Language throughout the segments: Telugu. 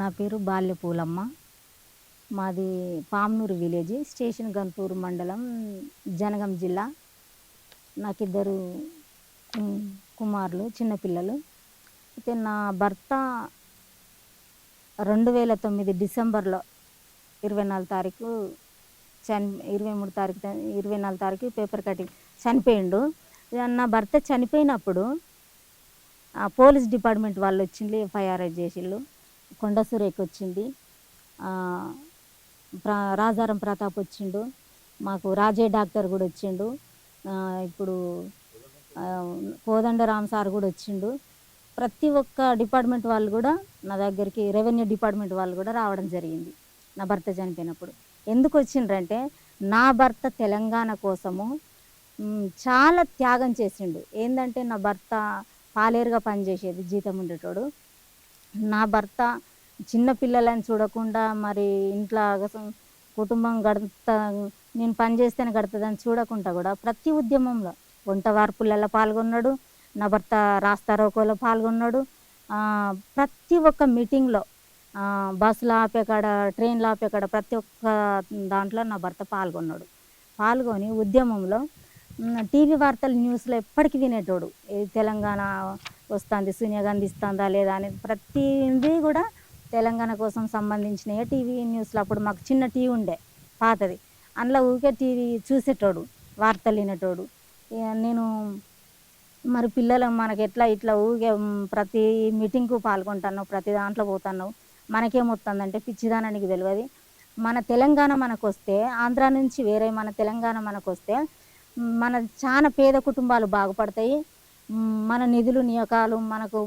నా పేరు బాల్యపూలమ్మ. మాది పామ్నూరు విలేజ్, స్టేషన్ గన్పూర్ మండలం, జనగం జిల్లా. నాకిద్దరు కుమారులు, చిన్నపిల్లలు. అయితే నా భర్త 2009 డిసెంబర్లో 24 తారీఖు 23 తారీఖు 24 తారీఖు పేపర్ కటింగ్ చనిపోయిండు. నా భర్త చనిపోయినప్పుడు పోలీస్ డిపార్ట్మెంట్ వాళ్ళు వచ్చిండ్రు, ఎఫ్ఐఆర్ చేసిళ్ళు. కొండ సురేఖ వచ్చింది, రాజారం ప్రతాప్ వచ్చిండు, మాకు రాజే డాక్టర్ కూడా వచ్చిండు, ఇప్పుడు కోదండరామ్ సార్ కూడా వచ్చిండు. ప్రతి ఒక్క డిపార్ట్మెంట్ వాళ్ళు కూడా నా దగ్గరికి, రెవెన్యూ డిపార్ట్మెంట్ వాళ్ళు కూడా రావడం జరిగింది నా భర్త చనిపోయినప్పుడు. ఎందుకు వచ్చిండ్రంటే నా భర్త తెలంగాణ కోసము చాలా త్యాగం చేసిండు. ఏంటంటే నా భర్త పాలేరుగా పనిచేసేది, జీతం ఉండేటోడు. నా భర్త చిన్న పిల్లలని చూడకుండా, మరి ఇంట్లో కుటుంబం గడుపుతా, నేను పని చేస్తేనే గడుతుందని చూడకుండా కూడా ప్రతి ఉద్యమంలో వంట వార్పులలో పాల్గొన్నాడు. నా భర్త రాస్తారోకోలో పాల్గొన్నాడు. ప్రతి ఒక్క మీటింగ్లో, బస్సులో ఆపేకాడ, ట్రైన్లో ఆపేకాడ, ప్రతి ఒక్క దాంట్లో నా భర్త పాల్గొని ఉద్యమంలో టీవీ వార్తలు, న్యూస్లో ఎప్పటికీ వినేటోడు. తెలంగాణ వస్తుంది, సోనియా గాంధీ ఇస్తుందా లేదా అనేది ప్రతిదీ కూడా తెలంగాణ కోసం సంబంధించినవి టీవీ న్యూస్లో. అప్పుడు మాకు చిన్న టీవీ ఉండే, పాతది, అందులో ఊరికే టీవీ చూసేటోడు, వార్తలు వినేటోడు. నేను మరి పిల్లలు మనకి ఇట్లా ఊరికే ప్రతి మీటింగ్కు పాల్గొంటున్నావు, ప్రతి దాంట్లో పోతున్నావు, మనకేమొస్తుందంటే పిచ్చిదానానికి తెలియదు. మన తెలంగాణ మనకు వస్తే, ఆంధ్ర నుంచి వేరే మన తెలంగాణ మనకు వస్తే మన చాలా పేద కుటుంబాలు బాగుపడతాయి. మన నిధులు నియామకాలు మనకు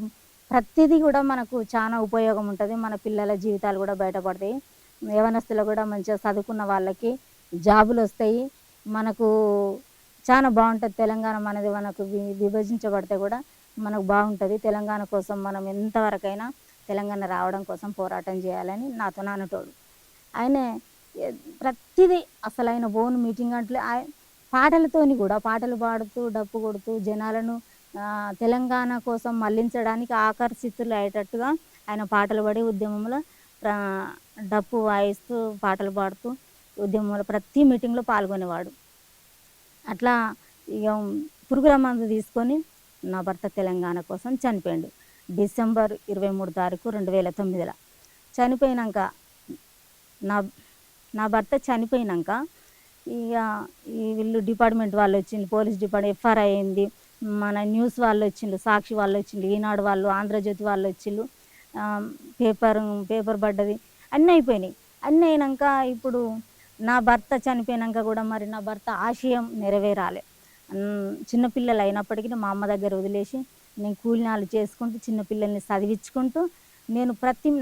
ప్రతిదీ కూడా మనకు చాలా ఉపయోగం ఉంటుంది. మన పిల్లల జీవితాలు కూడా బయటపడతాయి. యవనస్తులు కూడా మంచిగా చదువుకున్న వాళ్ళకి జాబులు వస్తాయి. మనకు చాలా బాగుంటుంది తెలంగాణ మనది. మనకు విభజించబడితే కూడా మనకు బాగుంటుంది. తెలంగాణ కోసం మనం ఎంతవరకైనా తెలంగాణ రావడం కోసం పోరాటం చేయాలని నాతో నాన్నటోడు. ఆయనే ప్రతిదీ అసలు ఆయన ఓన్ మీటింగ్ అంటే పాటలతోని కూడా, పాటలు పాడుతూ డప్పు కొడుతూ జనాలను తెలంగాణ కోసం మళ్లించడానికి ఆకర్షితులు అయ్యేటట్టుగా ఆయన పాటలు పాడి ఉద్యమంలో డప్పు వాయిస్తూ పాటలు పాడుతూ ఉద్యమంలో ప్రతి మీటింగ్లో పాల్గొనేవాడు. అట్లా ఇక పురుగుల మందు తీసుకొని నా భర్త తెలంగాణ కోసం చనిపోయాడు. డిసెంబర్ 23 తారీఖు 2009లో చనిపోయినాక, నా భర్త చనిపోయినాక ఇక వీళ్ళు డిపార్ట్మెంట్ వాళ్ళు వచ్చిండ్రు, పోలీస్ డిపార్ట్మెంట్ ఎఫ్ఐఆర్ అయింది, మన న్యూస్ వాళ్ళు వచ్చిండ్రు, సాక్షి వాళ్ళు వచ్చిండ్రు, ఈనాడు వాళ్ళు, ఆంధ్రజ్యోతి వాళ్ళు వచ్చిండ్రు, పేపర్ పడ్డది, అన్నీ అయిపోయినాయి. అన్నీ అయినాక ఇప్పుడు నా భర్త చనిపోయినాక కూడా మరి నా భర్త ఆశయం నెరవేరాలి. చిన్నపిల్లలు అయినప్పటికీ మా అమ్మ దగ్గర వదిలేసి నేను కూలినాలు చేసుకుంటూ చిన్నపిల్లల్ని చదివించుకుంటూ నేను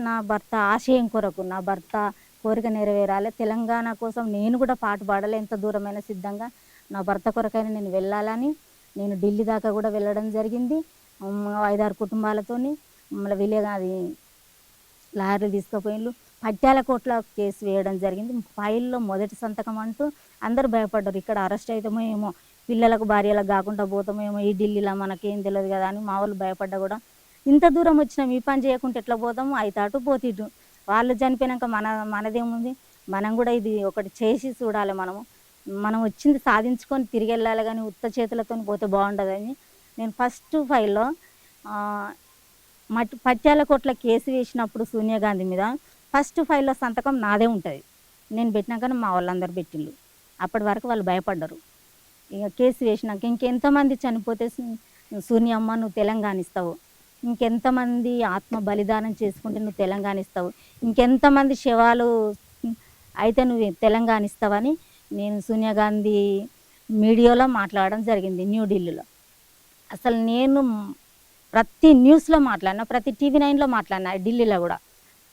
నా భర్త ఆశయం కొరకు, నా భర్త కోరిక నెరవేరాలి, తెలంగాణ కోసం నేను కూడా పాటు పాడాలి, ఎంత దూరమైనా సిద్ధంగా నా భర్త కొరకైనా నేను వెళ్ళాలని నేను ఢిల్లీ దాకా కూడా వెళ్ళడం జరిగింది. 5-6 కుటుంబాలతోని మమ్మల్ని అది లారీలు తీసుకుపోయిళ్ళు. పట్యాల కోట్ల కేసు వేయడం జరిగింది. ఫైల్లో మొదటి సంతకం అంటూ అందరూ భయపడ్డారు. ఇక్కడ అరెస్ట్ అవుతామో ఏమో, పిల్లలకు భార్యలకు కాకుండా పోతామో ఏమో, ఈ ఢిల్లీలో మనకేం తెలియదు కదా అని మా వాళ్ళు భయపడ్డా కూడా, ఇంత దూరం వచ్చినాం, ఈ పని చేయకుంటే ఎట్లా పోతాము, అయితాటు పోతీటు, వాళ్ళు చనిపోయినాక మనదేముంది, మనం కూడా ఇది ఒకటి చేసి చూడాలి. మనం వచ్చింది సాధించుకొని తిరిగి వెళ్ళాలి, కానీ ఉత్త చేతులతో పోతే బాగుండదని నేను ఫస్ట్ ఫైల్లో పట్యాల కోట్ల కేసు వేసినప్పుడు సోనియా గాంధీ మీద ఫస్ట్ ఫైల్లో సంతకం నాదే ఉంటుంది. నేను పెట్టినాకనే మా వాళ్ళందరూ పెట్టిళ్ళు. అప్పటి వరకు వాళ్ళు భయపడ్డారు. ఇక కేసు వేసినాక ఇంకెంతమంది చనిపోతే సోనియమ్మ నువ్వు తెలంగాణ ఇస్తావు, ఇంకెంతమంది ఆత్మ బలిదానం చేసుకుంటే నువ్వు తెలంగాణ ఇస్తావు, ఇంకెంతమంది శవాలు అయితే నువ్వు తెలంగాణ ఇస్తావని నేను సోనియా గాంధీ మీడియాలో మాట్లాడడం జరిగింది, న్యూఢిల్లీలో. అసలు నేను ప్రతి న్యూస్లో మాట్లాడినా, ప్రతి టీవీ 9లో మాట్లాడినా, ఢిల్లీలో కూడా.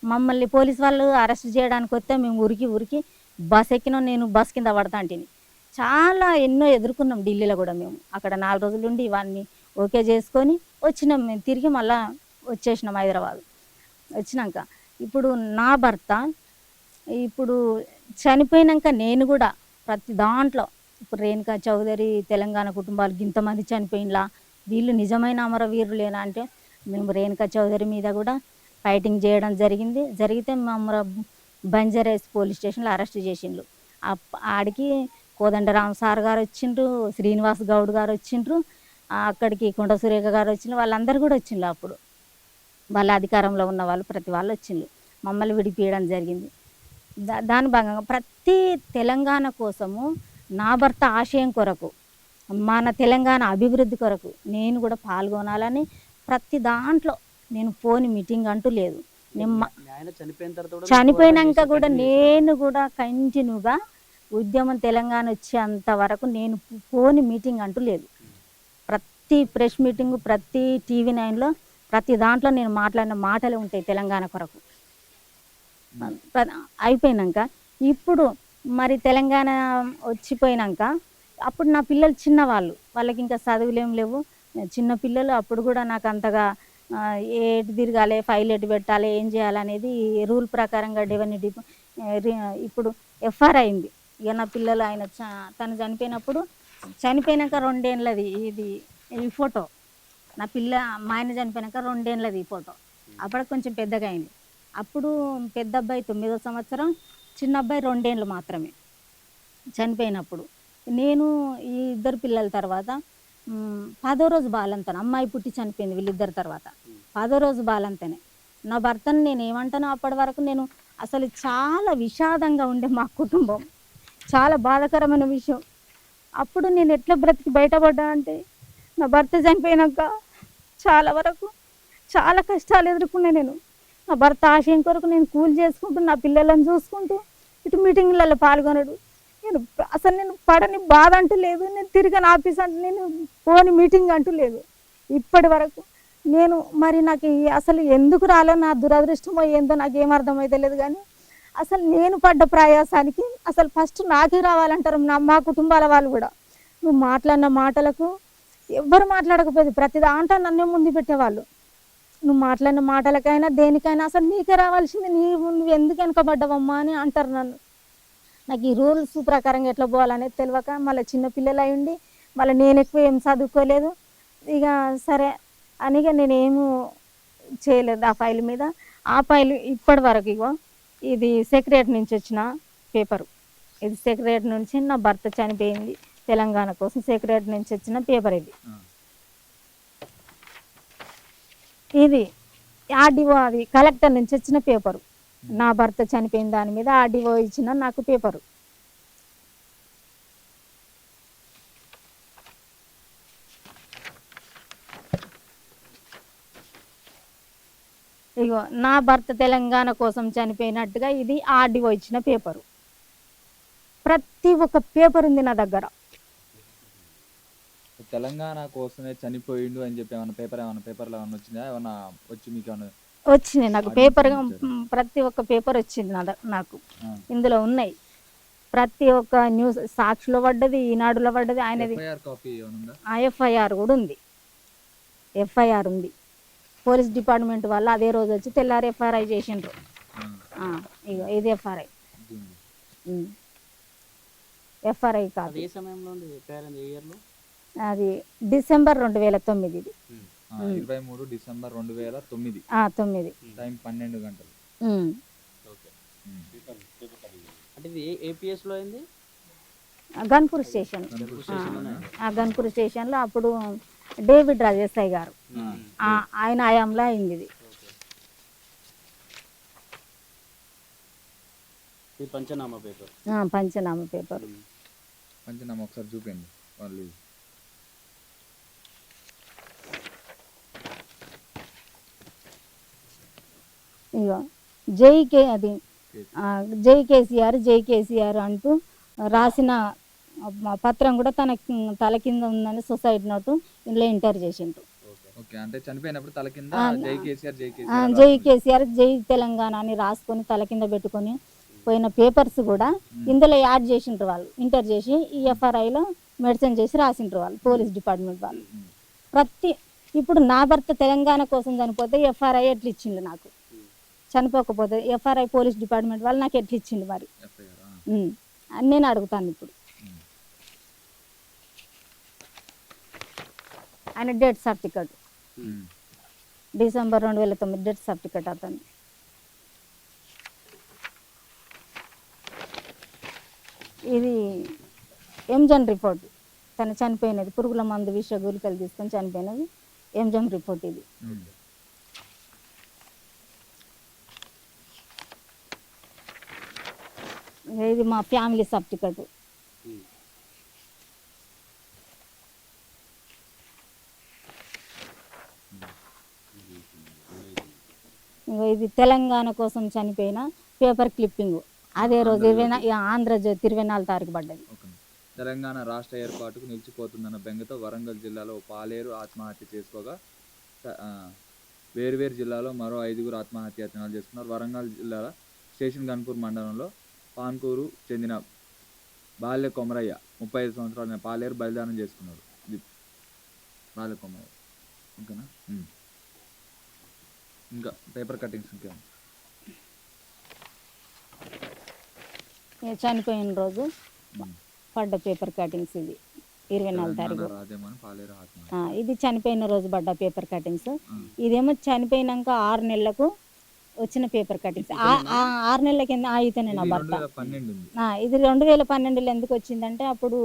మమ్మల్ని పోలీస్ వాళ్ళు అరెస్ట్ చేయడానికి వస్తే మేము ఉరికి బస్ ఎక్కినాం. నేను బస్ కింద పడతాంటిని. చాలా ఎన్నో ఎదుర్కొన్నాం ఢిల్లీలో కూడా. మేము అక్కడ 4 రోజులు ఉండి ఇవన్నీ ఓకే చేసుకొని వచ్చినాం. మేము తిరిగి మళ్ళీ వచ్చేసినాం హైదరాబాద్. వచ్చినాక ఇప్పుడు నా భర్త ఇప్పుడు చనిపోయినాక నేను కూడా ప్రతి దాంట్లో, ఇప్పుడు రేణుకా చౌదరి తెలంగాణ కుటుంబాలకు ఇంతమంది చనిపోయినలా, వీళ్ళు నిజమైన అమరవీరులేనా అంటే మేము రేణుకా చౌదరి మీద కూడా ఫైటింగ్ చేయడం జరిగితే మమ్మల్ని బంజారాస్ పోలీస్ స్టేషన్లో అరెస్ట్ చేసిండ్రు. ఆడికి కోదండరామ్ సార్ గారు వచ్చిండ్రు, శ్రీనివాస్ గౌడ్ గారు వచ్చిండ్రు, అక్కడికి కొండ సురేఖ గారు వచ్చిండ్రు, వాళ్ళందరూ కూడా వచ్చిండ్రు. అప్పుడు వాళ్ళ అధికారంలో ఉన్న వాళ్ళు ప్రతి వాళ్ళు వచ్చిండ్రు, మమ్మల్ని విడిపియడం జరిగింది. దాని భాగంగా ప్రతి తెలంగాణ కోసము నా భర్త ఆశయం కొరకు, మన తెలంగాణ అభివృద్ధి కొరకు నేను కూడా పాల్గొనాలని ప్రతి దాంట్లో నేను పోని మీటింగ్ అంటూ లేదు. చనిపోయినాక కూడా నేను కూడా కంటిన్యూగా ఉద్యమం తెలంగాణ వచ్చేంత వరకు నేను పోని మీటింగ్ అంటూ లేదు. ప్రతి ప్రెస్ మీటింగు, ప్రతి టీవీ 9లో, ప్రతి దాంట్లో నేను మాట్లాడిన మాటలు ఉంటాయి తెలంగాణ కొరకు. అయిపోయినాక ఇప్పుడు మరి తెలంగాణ వచ్చిపోయినాక అప్పుడు నా పిల్లలు చిన్నవాళ్ళు, వాళ్ళకి ఇంకా చదువులేం లేవు, చిన్న పిల్లలు. అప్పుడు కూడా నాకు అంతగా ఎటు తిరగాలి, ఫైల్ ఎటు పెట్టాలి, ఏం చేయాలనేది రూల్ ప్రకారంగా ఇప్పుడు ఎఫ్ఆర్ అయింది. ఇక నా పిల్లలు ఆయన తను చనిపోయినాక 2 ఏళ్ళది ఈ ఫోటో. నా మా ఆయన చనిపోయినాక 2 ఏళ్ళది ఈ ఫోటో. అప్పుడు కొంచెం పెద్దగా అయింది. అప్పుడు పెద్ద అబ్బాయి 9వ సంవత్సరం, చిన్న అబ్బాయి 2 ఏళ్ళు మాత్రమే చనిపోయినప్పుడు. నేను ఈ 2 పిల్లల తర్వాత 10వ రోజు బాలంతను, అమ్మాయి పుట్టి చనిపోయింది వీళ్ళిద్దరి తర్వాత 10వ రోజు బాలంతనే. నా భర్తను నేను ఏమంటానో అప్పటి వరకు నేను అసలు చాలా విషాదంగా ఉండే మా కుటుంబం, చాలా బాధాకరమైన విషయం. అప్పుడు నేను ఎట్లా బ్రతికి బయటపడ్డా అంటే, నా భర్త చనిపోయినాక చాలా వరకు చాలా కష్టాలు ఎదుర్కొన్నా నేను. నా భర్త ఆశయం కొరకు నేను కూలి చేసుకుంటూ, నా పిల్లలను చూసుకుంటూ, ఇటు మీటింగ్లలో పాల్గొనడు. నేను పడని బాధ అంటూ లేదు, నేను తిరిగిన ఆఫీస్ అంటూ, నేను పోని మీటింగ్ అంటూ లేదు ఇప్పటి వరకు. నేను మరి నాకు అసలు ఎందుకు రాలో, నా దురదృష్టమో ఏందో నాకు ఏం అర్థమైతే లేదు. కానీ అసలు నేను పడ్డ ప్రయాసానికి అసలు ఫస్ట్ నాకే రావాలంటారు మా కుటుంబాల వాళ్ళు కూడా. నువ్వు మాట్లాడిన మాటలకు ఎవ్వరు మాట్లాడకపోయేది, ప్రతి దాంట్లో నన్నే ముందు పెట్టేవాళ్ళు. నువ్వు మాట్లాడిన మాటలకైనా దేనికైనా అసలు నీకే రావాల్సింది, నువ్వు ఎందుకు వెనకబడ్డావమ్మా అని అంటారు నన్ను. నాకు ఈ రూల్స్ ప్రకారంగా ఎట్లా పోవాలనేది తెలియక, మళ్ళీ చిన్నపిల్లలు అయి ఉండి, మళ్ళీ నేను ఎక్కువ ఏం చదువుకోలేదు. ఇక సరే అనిగా నేనేమో చేయలేదు ఆ ఫైల్ మీద. ఆ ఫైల్ ఇప్పటి వరకు ఇగో ఇది సెక్రటరీ నుంచి వచ్చిన పేపరు. ఇది సెక్రటరీ నుంచి, నా భర్త చనిపోయింది తెలంగాణ కోసం సెక్రటరీ నుంచి వచ్చిన పేపర్. ఇది ఆర్డీఓ, అది కలెక్టర్ నుంచి వచ్చిన పేపరు. నా భర్త చనిపోయిన దాని మీద ఆర్డీఓ ఇచ్చిన నాకు పేపరు. ఇగో నా భర్త తెలంగాణ కోసం చనిపోయినట్టుగా ఇది ఆర్డీఓ ఇచ్చిన పేపరు. ప్రతి ఒక్క పేపర్ ఉంది నా దగ్గర. తెలంగాణ కోసమే చనిపోయిండు అని చెప్పి ఏమైనా పేపర్లో ఏమైనా వచ్చిందా? ఏమైనా వచ్చి మీకు ఏమైనా వచ్చినాయి? నాకు పేపర్, ప్రతి ఒక్క పేపర్ వచ్చింది నాకు. ఇందులో ఉన్నాయి ప్రతి ఒక్క న్యూస్. సాక్షిలో పడ్డది, ఈనాడులో పడ్డది, ఆయనది ఎఫ్ఐఆర్ కూడా ఉంది. ఎఫ్ఐఆర్ ఉంది. పోలీస్ డిపార్ట్మెంట్ వాళ్ళు అదే రోజు వచ్చి తెల్లారి ఎఫ్ఐఆర్ చేసిండ్రు. ఇగో ఇది ఎఫ్ఐఆర్. ఎఫ్ఐఆర్ కాదు, అది డిసెంబర్ 2009. ఇది 23 డిసెంబర్ 2009. 9 టైం 12 గంటలు. గన్పూర్ స్టేషన్. గన్పూర్ స్టేషన్లో అప్పుడు డేవిడ్ రాజేశాయ్ గారు, ఆయన ఆయాంలో అయింది ఇది. పంచనామా పేపర్. పంచనామా పేపర్. పంచనామా ఒకసారి చూపండి వాళ్ళు. ఇగో జై కేసీఆర్ అంటూ రాసిన పత్రం కూడా తల కింద ఉందని సొసైటీ నోటు ఇందులో ఎంటర్ చేసిండ్రు. అంటే చనిపోయినప్పుడు తల కింద జై కేసీఆర్ జై తెలంగాణ అని రాసుకొని తల కింద పెట్టుకొని పోయిన పేపర్స్ కూడా ఇందులో యాడ్ చేసిండ్రు వాళ్ళు. ఎంటర్ చేసి ఈ ఎఫ్ఆర్ఐలో మెడిసిన్ చేసి రాసిండ్రు వాళ్ళు, పోలీస్ డిపార్ట్మెంట్ వాళ్ళు. ఇప్పుడు నా భర్త తెలంగాణ కోసం చనిపోతే ఎఫ్ఆర్ఐ ఎట్లా ఇచ్చిండు నాకు, చనిపోకపోతే ఎఫ్ఆర్ఐ పోలీస్ డిపార్ట్మెంట్ వాళ్ళు నాకు ఎట్లా ఇచ్చిండు మరి అని నేను అడుగుతాను. ఇప్పుడు ఆయన death certificate December 2009 death certificate అతను. ఇది ఎంజన్ రిపోర్ట్, తను చనిపోయినది పురుగుల మందు విష గుళికలు తీసుకొని చనిపోయినది ఎంజన్ రిపోర్ట్ ఇది. ఇది మా ఫ్యామిలీ సర్టిఫికెట్. ఇది తెలంగాణ కోసం చనిపోయిన పేపర్ క్లిప్పింగ్. అదే రోజు ఆంధ్రజ్యోతి 24 తారీఖు పడ్డది. తెలంగాణ రాష్ట్ర ఏర్పాటుకు నిలిచిపోతుందన్న బెంగతో వరంగల్ జిల్లాలో పాలేరు ఆత్మహత్య చేసుకోగా వేరువేరు జిల్లాలో మరో 5గురు ఆత్మహత్యలు చేసుకున్నారు. వరంగల్ జిల్లాలో స్టేషన్ గన్పూర్ మండలంలో పాన్కూరు చెందిన బాల్య కొమరయ్య 35 సంవత్సరాల పాలేరు బలిదానం చేసుకున్నాడు. ఇది బాల్య కొమరయ్య. ఓకేనా? ఇంకా పేపర్ కటింగ్స్ ఇంకేం చనిపోయిన రోజు పడ్డ పేపర్ కటింగ్స్ ఇది 24 తారీఖు. ఇది చనిపోయిన రోజు పడ్డ పేపర్ కటింగ్స్. ఇదేమో చనిపోయినాక 6 నెలలకు వచ్చిన పేపర్ కటింగ్స్. 6 నెలల కింద అయితేనే నా భర్త. ఇది 2012లో ఎందుకు వచ్చిందంటే అప్పుడు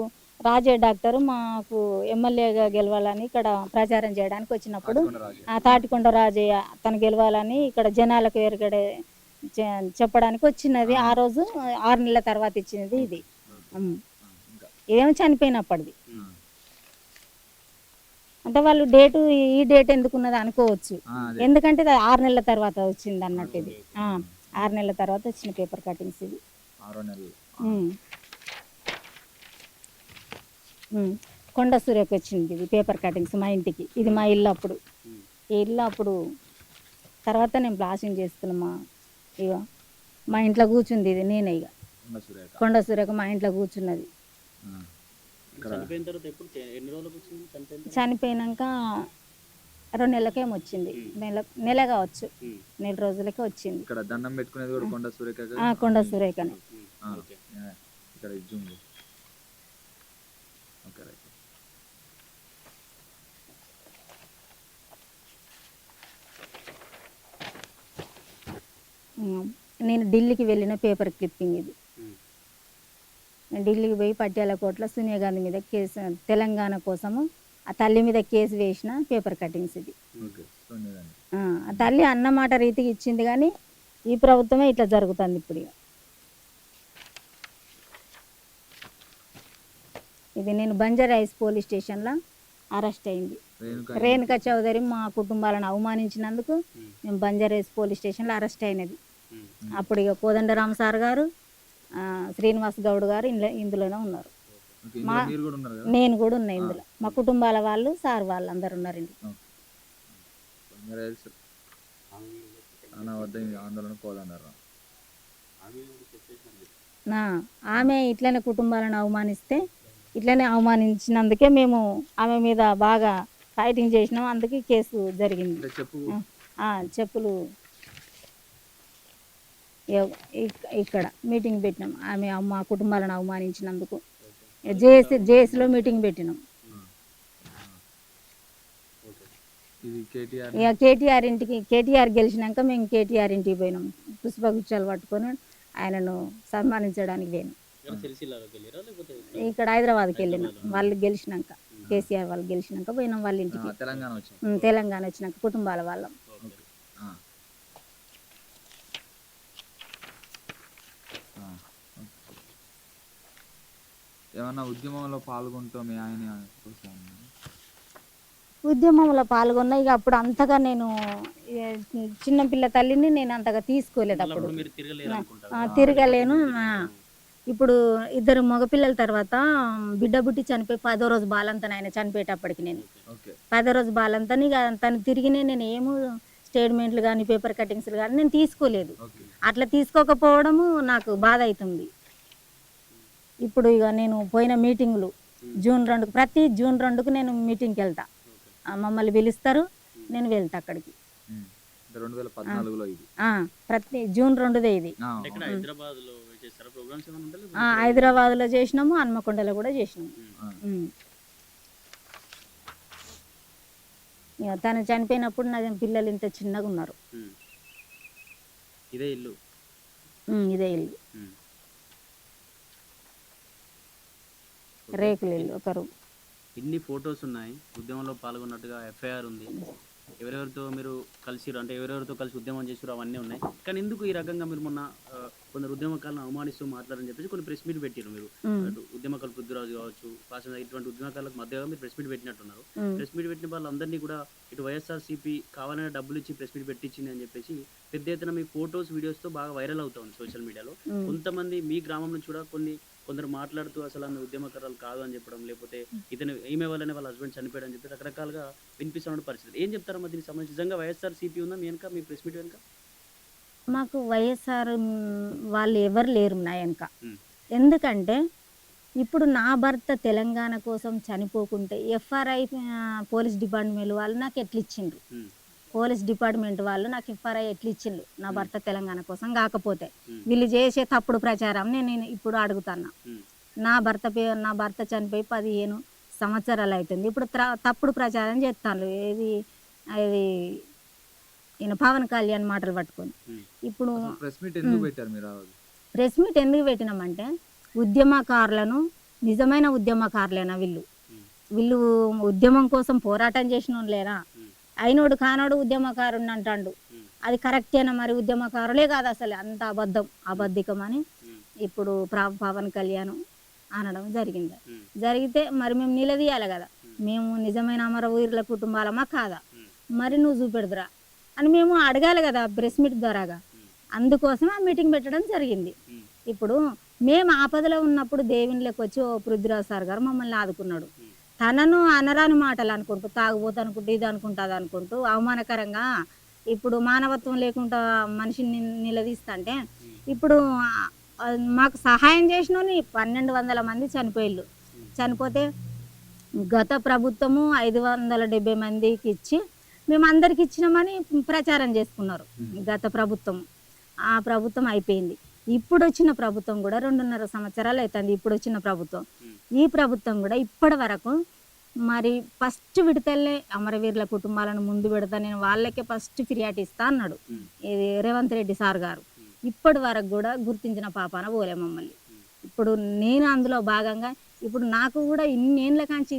రాజే డాక్టర్ మాకు ఎమ్మెల్యేగా గెలవాలని ఇక్కడ ప్రచారం చేయడానికి వచ్చినప్పుడు తాటికొండ రాజయ్య తను గెలవాలని ఇక్కడ జనాలకు ఎరగడే చెప్పడానికి వచ్చినది. ఆ రోజు 6 నెలల తర్వాత ఇచ్చినది ఇది. ఇదేమో చనిపోయినప్పటిది. అంటే వాళ్ళు ఈ డేట్ ఎందుకున్నది అనుకోవచ్చు, ఎందుకంటే 6 నెలల తర్వాత వచ్చింది అన్నట్టు. ఇది 6 నెలల తర్వాత వచ్చిన పేపర్ కటింగ్స్ ఇది. కొండ సూర్యకి వచ్చింది ఇది పేపర్ కటింగ్స్ మా ఇంటికి. ఇది మా ఇల్లు అప్పుడు. ఈ ఇల్లు అప్పుడు తర్వాత నేను బ్లాసింగ్ చేసుకున్నా. ఇక మా ఇంట్లో కూర్చుంది ఇది నేనే. ఇక కొండ సూర్యకు మా ఇంట్లో కూర్చున్నది. చనిపోయినాక 2 నెలలకేమో వచ్చింది. నెల కావచ్చు, 4 రోజులకే వచ్చింది. కొండ సూర్యకనే. నేను ఢిల్లీకి వెళ్ళిన పేపర్ క్లిప్పింగ్ ఇది. ఢిల్లీకి పోయి పట్యాల కోర్టులో సోనియా గాంధీ మీద కేసు, తెలంగాణ కోసము ఆ తల్లి మీద కేసు వేసిన పేపర్ కటింగ్స్ ఇది. ఆ తల్లి అన్నమాట రీతికి ఇచ్చింది, కానీ ఈ ప్రభుత్వమే ఇట్లా జరుగుతుంది ఇప్పుడు. ఇది నేను బంజారాయిల్స్ పోలీస్ స్టేషన్లో అరెస్ట్ అయింది. రేణుకా చౌదరి మా కుటుంబాలను అవమానించినందుకు మేము బంజారాయిల్స్ పోలీస్ స్టేషన్లో అరెస్ట్ అయినది. అప్పుడు ఇక కోదండరామ్ సార్ గారు, శ్రీనివాస్ గౌడ్ గారు ఇందులోనే ఉన్నారు. నేను కూడా ఉన్నా ఇందులో. మా కుటుంబాల వాళ్ళు, సార్ వాళ్ళు అందరు ఉన్నారు ఇందులో. ఆమె ఇట్లనే కుటుంబాలను అవమానిస్తే, ఇట్లనే అవమానించినందుకే మేము ఆమె మీద బాగా ఫైటింగ్ చేసినాం. అందుకే కేసు జరిగింది. చెప్పులు ఇక్కడ మీటింగ్ పెట్టినాం. ఆమె మా కుటుంబాలను అవమానించినందుకు జేఏసీలో మీటింగ్ పెట్టినాం. ఇక కేటీఆర్ గెలిచినాక మేము కేటీఆర్ ఇంటికి పోయినాం. పుష్పగుచ్చాలు పట్టుకొని ఆయనను సన్మానించడానికి పోయినాం. ఇక్కడ హైదరాబాద్కి వెళ్ళినాం. వాళ్ళు గెలిచినాక, కేసీఆర్ వాళ్ళు గెలిచినాక పోయినాం వాళ్ళ ఇంటికి. తెలంగాణ వచ్చినాక కుటుంబాల వాళ్ళం. ఏమన్నా ఉద్యమంలో పాల్గొంటాం ఆయన? ఉద్యమంలో పాల్గొన్నా. ఇక అప్పుడు అంతగా నేను చిన్నపిల్ల తల్లిని నేను అంతగా తీసుకోలేదు. అప్పుడు తిరగలేను. ఇప్పుడు 2 మగపిల్లల తర్వాత బిడ్డ బుట్టి చనిపోయి 10వ రోజు బాలంతని ఆయన చనిపోయేటప్పటికి నేను 10వ రోజు బాలంతని ఇక తను తిరిగినే నేను ఏమో స్టేట్మెంట్లు కానీ పేపర్ కటింగ్స్లు కానీ నేను తీసుకోలేదు. అట్లా తీసుకోకపోవడము నాకు బాధ అవుతుంది. ఇప్పుడు ఇక నేను పోయిన మీటింగ్లు ప్రతి జూన్ 2కు నేను మీటింగ్కి వెళ్తా. మమ్మల్ని పిలుస్తారు, నేను వెళ్తా అక్కడికి. ప్రతి జూన్ 2దే ఇది. హైదరాబాద్లో చేసినాము, హన్మకొండలో కూడా చేసినాము. ఇక తను చనిపోయినప్పుడు నా పిల్లలు ఇంత చిన్నగా ఉన్నారు. ఉమ్. ఇదే ఇల్లు. ఇదే ఇల్లు, ఉమ్. రేకుల ఇల్లు, ఒక రూమ్. ఇన్ని ఫొటోస్ ఉన్నాయి, ఉద్యమంలో పాల్గొన్నట్టుగా ఎఫ్ఐఆర్ ఉంది, ఎవరెవరితో మీరు కలిసిరు అంటే ఎవరెవరితో కలిసి ఉద్యమం చేసిరు అవన్నీ ఉన్నాయి. కానీ ఎందుకు ఈ రకంగా మీరు మొన్న కొందరు ఉద్యమకాలను అవమానిస్తూ మాట్లాడని చెప్పేసి కొన్ని ప్రెస్ మీట్ పెట్టారు మీరు. అటు ఉద్యమకాలు పృథ్వీరాజు కావచ్చు, పాసన ఇటువంటి ఉద్యమకాలకు మధ్యగా మీరు ప్రెస్ మీట్ పెట్టినట్టున్నారు. ప్రెస్ మీట్ పెట్టిన వాళ్ళందరినీ కూడా ఇటు వైఎస్ఆర్సీపీ కావాలనే డబ్బులు ఇచ్చి ప్రెస్ మీట్ పెట్టించింది అని చెప్పేసి పెద్ద ఎత్తున మీ ఫొటోస్ వీడియోస్తో బాగా వైరల్ అవుతుంది సోషల్ మీడియాలో. కొంతమంది మీ గ్రామం నుంచి కూడా కొందరు మాట్లాడుతూ అసలు ఆమె ఉద్యమకారాలు కాదు అని చెప్పడం, లేకపోతే ఇతను ఈమె వల్లనే వాళ్ళ హస్బెండ్ చనిపోయాడు అని చెప్పి రకరకాలుగా వినిపిస్తున్న పరిస్థితి. ఏం చెప్తారమ్మా దీనికి సంబంధించి? నిజంగా వైఎస్ఆర్సీపీ ఉందా మీ వెనుక, మీ ప్రెస్ మీట్ వెనుక? మాకు వైఎస్ఆర్ వాళ్ళు ఎవరు లేరు నా వెనుక. ఎందుకంటే ఇప్పుడు నా భర్త తెలంగాణ కోసం చనిపోకుంటే ఎఫ్ఆర్ఐ పోలీస్ డిపార్ట్మెంట్ వాళ్ళు నాకు ఎట్లా ఇచ్చిండ్రు, పోలీస్ డిపార్ట్మెంట్ వాళ్ళు నాకు ఎఫ్ఆర్ఐ ఎట్లా ఇచ్చిండ్రు నా భర్త తెలంగాణ కోసం కాకపోతే వీళ్ళు చేసే తప్పుడు ప్రచారం నేను ఇప్పుడు అడుగుతున్నా. నా భర్త చనిపోయి 15 సంవత్సరాలు అవుతుంది. ఇప్పుడు తప్పుడు ప్రచారం చేస్తాను. ఏది ఈయన పవన్ కళ్యాణ్ మాటలు పట్టుకొని. ఇప్పుడు ప్రెస్ మీట్ ఎందుకు పెట్టారు మీరు? ప్రెస్ మీట్ ఎందుకు పెట్టినామంటే ఉద్యమకారులను, నిజమైన ఉద్యమకారులేనా వీళ్ళు ఉద్యమం కోసం పోరాటం చేసిన వాళ్ళేనా? అయినోడు కానోడు ఉద్యమకారుని అంటాడు, అది కరెక్టేనా? మరి ఉద్యమకారులే కాదు అసలు, అంత అబద్ధికం అని ఇప్పుడు పవన్ కళ్యాణ్ అనడం జరిగితే మరి మేము నిలదీయాలి కదా, మేము నిజమైన అమరవీరుల కుటుంబాలమా కాదా, మరి నువ్వు చూపెడుదురా అని మేము అడగాలి కదా ప్రెస్ మీట్ ద్వారాగా. అందుకోసం ఆ మీటింగ్ పెట్టడం జరిగింది. ఇప్పుడు మేము ఆపదలో ఉన్నప్పుడు దేవునిలోకి వచ్చి ఓ పృథ్వీరాజ్ సార్ గారు మమ్మల్ని ఆదుకున్నాడు. తనను అనరాని మాటలు అనుకుంటూ, తాగుబోతు అనుకుంటూ, ఇది అనుకుంటూ, అది అనుకుంటూ అవమానకరంగా ఇప్పుడు మానవత్వం లేకుండా మనిషిని నిలదీస్తుంటే, ఇప్పుడు మాకు సహాయం చేసిన 1200 మంది చనిపోతే గత ప్రభుత్వము 570 మందికి ఇచ్చి మేము అందరికి ఇచ్చినామని ప్రచారం చేసుకున్నారు గత ప్రభుత్వం. ఆ ప్రభుత్వం అయిపోయింది. ఇప్పుడు వచ్చిన ప్రభుత్వం కూడా 2.5 సంవత్సరాలు అవుతుంది. ఇప్పుడు వచ్చిన ప్రభుత్వం, ఈ ప్రభుత్వం కూడా ఇప్పటి వరకు మరి ఫస్ట్ విడతలే అమరవీరుల కుటుంబాలను ముందు పెడతా, నేను వాళ్ళకే ఫస్ట్ ఫిర్యాదు ఇస్తా అన్నాడు ఇది రేవంత్ రెడ్డి సార్ గారు. ఇప్పటి వరకు కూడా గుర్తించిన పాపాన పోలే మమ్మల్ని. ఇప్పుడు నేను అందులో భాగంగా ఇప్పుడు నాకు కూడా ఇన్నేళ్ళ కాంచి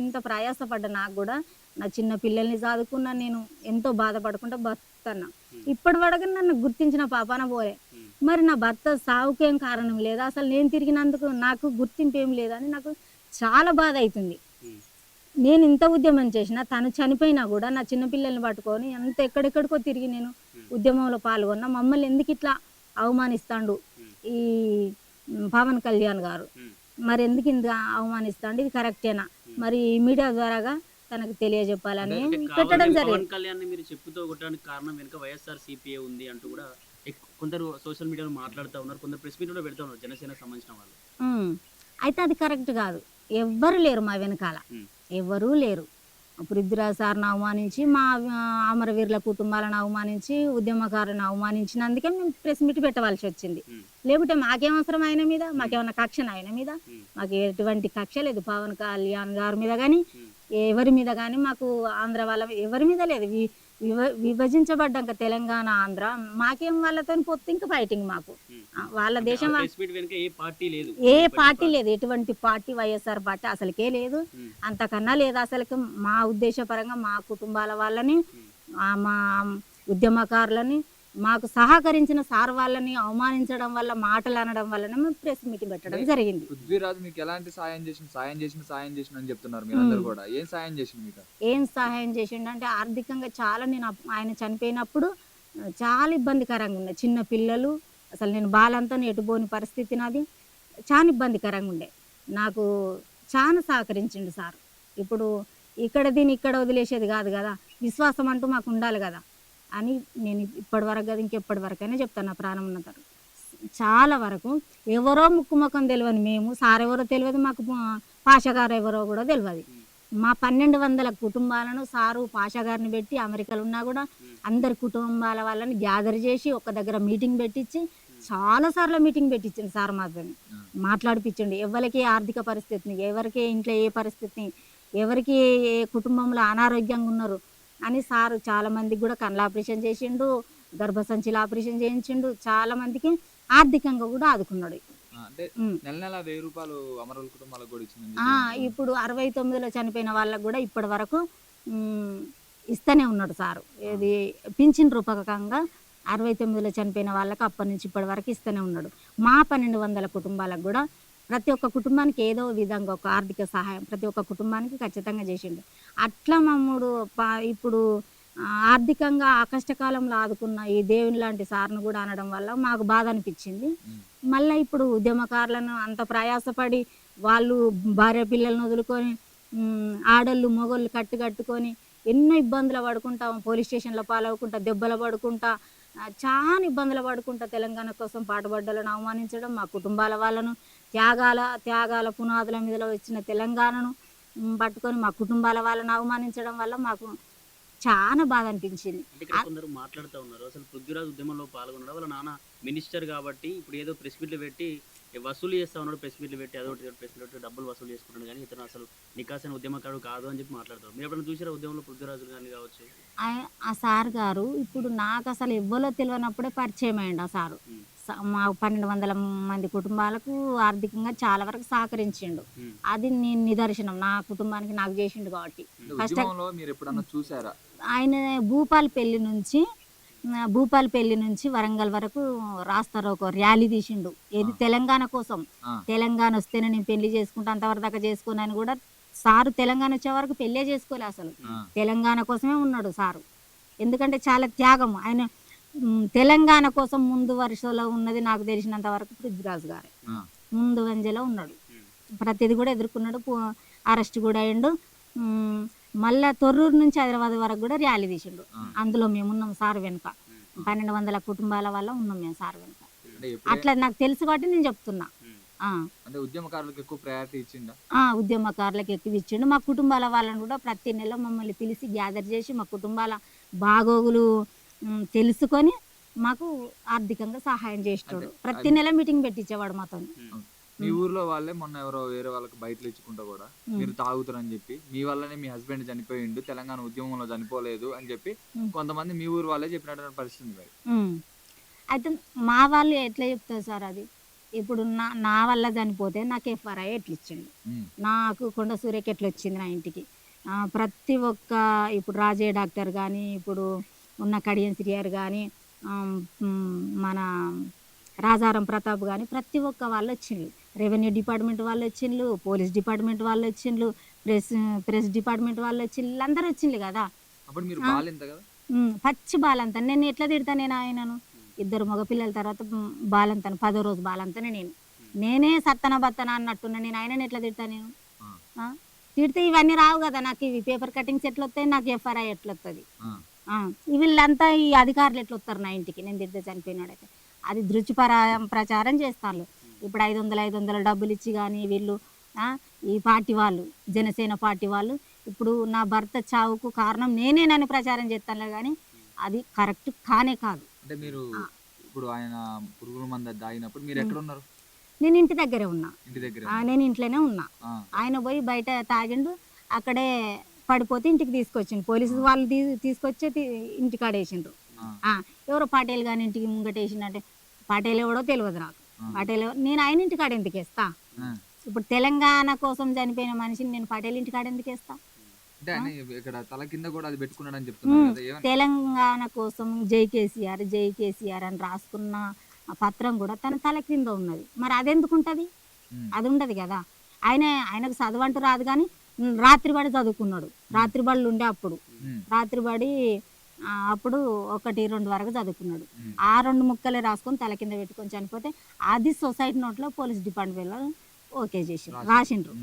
ఇంత ప్రయాసపడ్డ నాకు కూడా నా చిన్న పిల్లల్ని చదువుకున్నా, నేను ఎంతో బాధపడకుండా బతుకుతున్నా. ఇప్పటి వరకు నన్ను గుర్తించిన పాపాన పోలే. మరి నా భర్త సావుకేం కారణం లేదా, అసలు నేను తిరిగినందుకు నాకు గుర్తింపు ఏం లేదని నాకు చాలా బాధ అవుతుంది. నేను ఇంత ఉద్యమం చేసినా, తను చనిపోయినా కూడా నా చిన్నపిల్లల్ని పట్టుకొని ఎంత ఎక్కడెక్కడికో తిరిగి నేను ఉద్యమంలో పాల్గొన్నా. మమ్మల్ని ఎందుకు ఇట్లా అవమానిస్తాడు ఈ పవన్ కళ్యాణ్ గారు? మరి ఎందుకు ఇంత అవమానిస్తాడు? ఇది కరెక్టేనా? మరి మీడియా ద్వారాగా తనకు తెలియజెప్పాలని పెట్టడం జరిగింది. పవన్ కళ్యాణ్ మీరు చెప్పుతో కొట్టడానికి కారణం వెనుక వైఎస్ఆర్సీపీ ఉంది అంటూ కూడా కొందరు సోషల్ మీడియాలో మాట్లాడుతూ ఉన్నారు, కొందరు ప్రెస్ మీట్ కూడా పెడతా ఉన్నారు జనసేనకు సంబంధించిన వాళ్ళు. అయితే అది కరెక్ట్ కాదు. ఎవ్వరు లేరు మా వెనకాల, ఎవ్వరూ లేరు. పృథ్వీరాజ్ సార్ని అవమానించి, మా అమరవీరుల కుటుంబాలను అవమానించి, ఉద్యమకారులను అవమానించినందుకే మేము ప్రెస్ మీట్ పెట్టవలసి వచ్చింది. లేకుంటే మాకేం అవసరం ఆయన మీద, మాకేమన్నా కక్ష ఆయన మీద? మాకు ఎటువంటి కక్ష లేదు పవన్ కళ్యాణ్ గారి మీద కానీ, ఎవరి మీద కానీ. మాకు ఆంధ్ర వాళ్ళ ఎవరి మీద లేదు. విభజించబడ్డాక తెలంగాణ ఆంధ్ర మాకేం వాళ్ళతో పొత్తు, ఇంకా ఫైటింగ్ మాకు. వాళ్ళ దేశం ఏ పార్టీ లేదు, ఎటువంటి పార్టీ వైఎస్ఆర్ పార్టీ అసలుకే లేదు, అంతకన్నా లేదు అసలుకి. మా ఉద్దేశపరంగా మా కుటుంబాల వాళ్ళని, మా ఉద్యమకారులని, మాకు సహకరించిన సార్ వాళ్ళని అవమానించడం వల్ల, మాటలు అనడం వల్లనే మేము ప్రెస్ మీటింగ్ పెట్టడం జరిగింది. పృథ్వీరాజ్ మీకు ఎలాంటి సాయం చేసిన అని చెప్తున్నారు మీరందరూ కూడా. ఏం సాయం చేసిండు మీకు? ఏం సహాయం చేసిండు అంటే ఆర్థికంగా చాలా. నేను ఆయన చనిపోయినప్పుడు చాలా ఇబ్బందికరంగా ఉండే, చిన్న పిల్లలు, అసలు నేను బాలంతా ఎటుపోని పరిస్థితి నాది. చాలా ఇబ్బందికరంగా ఉండే. నాకు చాలా సహకరించిండు సార్. ఇప్పుడు ఇక్కడ వదిలేసేది కాదు కదా, విశ్వాసం అంటూ మాకు ఉండాలి కదా అని నేను ఇప్పటి వరకు కదా ఇంకెప్పటి వరకైనా చెప్తాను. నా ప్రాణం ఉన్న తర్వాత చాలా వరకు ఎవరో ముఖం తెలియని మేము, సార్ ఎవరో తెలియదు మాకు, పాషగారు ఎవరో కూడా తెలియదు. మా 1200 కుటుంబాలను సారు పాషగారిని పెట్టి, అమెరికాలో ఉన్నా కూడా అందరి కుటుంబాల వాళ్ళని గ్యాదర్ చేసి ఒక దగ్గర మీటింగ్ పెట్టించి, చాలాసార్లు మీటింగ్ పెట్టించింది సార్. మాతో మాట్లాడిపించండి. ఎవరికి ఆర్థిక పరిస్థితిని, ఎవరికి ఇంట్లో ఏ పరిస్థితిని, ఎవరికి ఏ కుటుంబంలో అనారోగ్యంగా ఉన్నారు, అని సారు చాలా మందికి కూడా కళ్ళ ఆపరేషన్ చేసిండు, గర్భసంచిల ఆపరేషన్ చేయించిండు, చాలా మందికి ఆర్థికంగా కూడా ఆదుకున్నాడు. అంటే ఉమ్. నెల నెల 1000 రూపాయలు అమరుల కుటుంబాలకు కూడా ఇచ్చిందని ఆ, చెప్పి ఇప్పుడు 69లో చనిపోయిన వాళ్ళకు కూడా ఇప్పటి వరకు ఇస్తూనే ఉన్నాడు సారు. ఇది పింఛన్ రూపకంగా 69లో చనిపోయిన వాళ్ళకి అప్పటి నుంచి ఇప్పటి వరకు ఇస్తూనే ఉన్నాడు. మా 1200 కుటుంబాలకు కూడా ప్రతి ఒక్క కుటుంబానికి ఏదో విధంగా ఒక ఆర్థిక సహాయం ప్రతి ఒక్క కుటుంబానికి ఖచ్చితంగా చేసిండు. అట్లా మమ్ముడు ఇప్పుడు ఆర్థికంగా ఆ కష్టకాలంలో ఆదుకున్న ఈ దేవుని లాంటి సార్ను కూడా అనడం వల్ల మాకు బాధ అనిపించింది. మళ్ళీ ఇప్పుడు ఉద్యమకారులను అంత ప్రయాసపడి వాళ్ళు భార్య పిల్లలను వదులుకొని ఆడళ్ళు మొగోళ్ళు కట్టుకొని ఎన్నో ఇబ్బందులు పడుకుంటా, పోలీస్ స్టేషన్లో పాలవుకుంటా, దెబ్బలు పడుకుంటా, చాలా ఇబ్బందులు పడుకుంటా తెలంగాణ కోసం పాటుపడ్డలను అవమానించడం, మా కుటుంబాల వాళ్ళను త్యాగాల పునాదుల మీద వచ్చిన తెలంగాణను పట్టుకొని మా కుటుంబాల వాళ్ళను అవమానించడం వల్ల మాకు చాలా బాధ అనిపించింది. అంటే ఇక్కడ కొందరు మాట్లాడుతూ ఉన్నారు, అసలు పృథ్వీరాజ్ ఉద్యమంలో పాల్గొన్నాడు, వాళ్ళ నాన్న మినిస్టర్ కాబట్టి ఇప్పుడు ఏదో ప్రెస్ మీట్లు పెట్టి వసూలు చేస్తా ఉన్నాడు, ప్రెస్ మీట్లు పెట్టి అదొకటి ప్రెస్ మీట్లు పెట్టి డబ్బులు వసూలు చేసుకుంటాడు, కానీ ఇతను అసలు నికాసైన ఉద్యమకారుడు కాదు అని చెప్పి మాట్లాడతారు. మీరు ఎప్పుడైనా చూసారా ఉద్యమంలో పృథ్వీరాజులు కానీ కావచ్చు? ఆ సార్ గారు ఇప్పుడు నాకు అసలు ఎవ్వరో తెలియనప్పుడే పరిచయం అయ్యండి. ఆ సారు మా 1200 మంది కుటుంబాలకు ఆర్థికంగా చాలా వరకు సహకరించిండు. అది నేను నిదర్శనం, నా కుటుంబానికి నాకు చేసిండు కాబట్టి. మీరు ఎప్పుడన్నా చూసారా? ఆయన భూపాలపల్లి నుంచి వరంగల్ వరకు రాస్తారు ఒక ర్యాలీ తీసిండు. ఏది తెలంగాణ కోసం. తెలంగాణ వస్తేనే నేను పెళ్లి చేసుకుంటా, అంతవరకు దాకా చేసుకున్నాను కూడా సారు తెలంగాణ వచ్చే వరకు పెళ్ళే చేసుకోలే. అసలు తెలంగాణ కోసమే ఉన్నాడు సారు. ఎందుకంటే చాలా త్యాగం ఆయన. తెలంగాణ కోసం ముందు వరుసలో ఉన్నది నాకు తెలిసినంత వరకు పృథ్వీరాజు గారే ముందు వంజలో ఉన్నాడు. ప్రతిది కూడా ఎదుర్కొన్నాడు, అరెస్ట్ కూడా అయ్యిండు. మళ్ళా తొర్రూరు నుంచి హైదరాబాద్ వరకు కూడా ర్యాలీ తీసిండు. అందులో మేము ఉన్నాం సార్ వెనుక. 1200 కుటుంబాల వల్ల ఉన్నాం మేము సార్ వెనుక. అట్లా నాకు తెలుసు కాబట్టి నేను చెప్తున్నా. ఉద్యమకారులకు ఎక్కువ ప్రయారిటీ ఇచ్చిండు. ఉద్యమకారులకు ఎక్కువ ఇచ్చిండు. మా కుటుంబాల వాళ్ళని కూడా ప్రతి నెల మమ్మల్ని పిలిచి గ్యాదర్ చేసి మా కుటుంబాల బాగోగులు తెలుసుకొని మాకు ఆర్థికంగా సహాయం చేస్తాడు. ప్రతి నెల మీటింగ్ పెట్టించేవాడు మాతో. మీ ఊర్లో వాళ్ళే మొన్న ఎవరో వేరే వాళ్ళకి బయటలు ఇచ్చుకుంటా కూడా మీరు తాగుతారని చెప్పి మీ వల్లనే మీ హస్బెండ్ చనిపోయిండు, తెలంగాణ ఉద్యమంలో చనిపోలేదు అని చెప్పి కొంతమంది మీ ఊరు వాళ్ళే చెప్పినటువంటి పరిస్థితి మరి. అయితే మా వాళ్ళు ఎట్లా చెప్తారు సార్? అది ఇప్పుడు నా వల్ల చనిపోతే నాకు ఎఫ్ఆర్ఐ ఎట్లా ఇచ్చిండు, నాకు కొండ సూర్యకి ఎట్లా వచ్చింది నా ఇంటికి. ప్రతి ఒక్క ఇప్పుడు రాజయ్య డాక్టర్ కానీ, ఇప్పుడు ఉన్న కడియం సిరియార్ కానీ, మన రాజారం ప్రతాప్ కానీ ప్రతి ఒక్క వాళ్ళు వచ్చిండ్రు. రెవెన్యూ డిపార్ట్మెంట్ వాళ్ళు వచ్చిండ్రు, పోలీస్ డిపార్ట్మెంట్ వాళ్ళు వచ్చిండ్రు, ప్రెస్ డిపార్ట్మెంట్ వాళ్ళు వచ్చిండ్రు, అందరూ వచ్చిండ్రు కదా. పచ్చి బాలంతా నేను ఎట్లా తిడతా? నేను ఆయనను 2 మగపిల్లల తర్వాత బాలంతాను 10వ రోజు బాలంతానే నేనే సత్తన బత్తన అన్నట్టున్నా. నేను ఆయనను ఎట్లా తిడతా? నేను తిడితే ఇవన్నీ రావు కదా నాకు. ఇవి పేపర్ కటింగ్స్ ఎట్లా వస్తాయి, నాకు ఎఫ్ఆర్ఐ ఎట్లా వస్తుంది? వీళ్ళంతా ఈ అధికారులు ఎట్లా వస్తారు నా ఇంటికి నేను తిడితే చనిపోయినాడైతే? అది ప్రచారం చేస్తారు. ఇప్పుడు 500 డబ్బులు ఇచ్చి కానీ వీళ్ళు ఈ పార్టీ వాళ్ళు, జనసేన పార్టీ వాళ్ళు ఇప్పుడు నా భర్త చావుకు కారణం నేనేనని ప్రచారం చేస్తాను, కానీ అది కరెక్ట్ కానే కాదు. అంటే మీరు ఇప్పుడు ఆయన పురుగుల మందు తాగినప్పుడు మీరు ఎక్కడ ఉన్నారు? నేను ఇంటి దగ్గరే ఉన్నా. నేను ఇంట్లోనే ఉన్నా. ఆయన పోయి బయట తాగిండు, అక్కడే పడిపోతే ఇంటికి తీసుకొచ్చిండు. పోలీసు వాళ్ళు తీసుకొచ్చి ఇంటికాడ వేసిండ్రు. ఎవరో పాటేలు కానీ ఇంటికి ముంగటేసిందంటే పాటేలు ఎవడో తెలియదు నాకు. పాటేలు నేను ఆయన ఇంటికాడ ఎందుకు వేస్తా? ఇప్పుడు తెలంగాణ కోసం చనిపోయిన మనిషిని నేను పటేల్ ఇంటికాడ ఎందుకు వేస్తా? తెలంగాణ కోసం జై కేసీఆర్ అని రాసుకున్న పత్రం కూడా తన తల కింద ఉన్నది. మరి అది ఎందుకు ఉంటుంది? అది ఉండదు కదా. ఆయనకు చదవంటూ రాదు, కానీ రాత్రిబడి చదువుకున్నాడు. రాత్రిబడులు ఉండే అప్పుడు రాత్రిబడి అప్పుడు 1-2 వరకు చదువుకున్నాడు. ఆ 2 ముక్కలే రాసుకొని తల కింద పెట్టుకొని చనిపోతే అది సొసైటీ నోట్లో పోలీస్ డిపార్ట్మెంట్లో ఓకే చేసిండ్రు, రాసిండ్రు,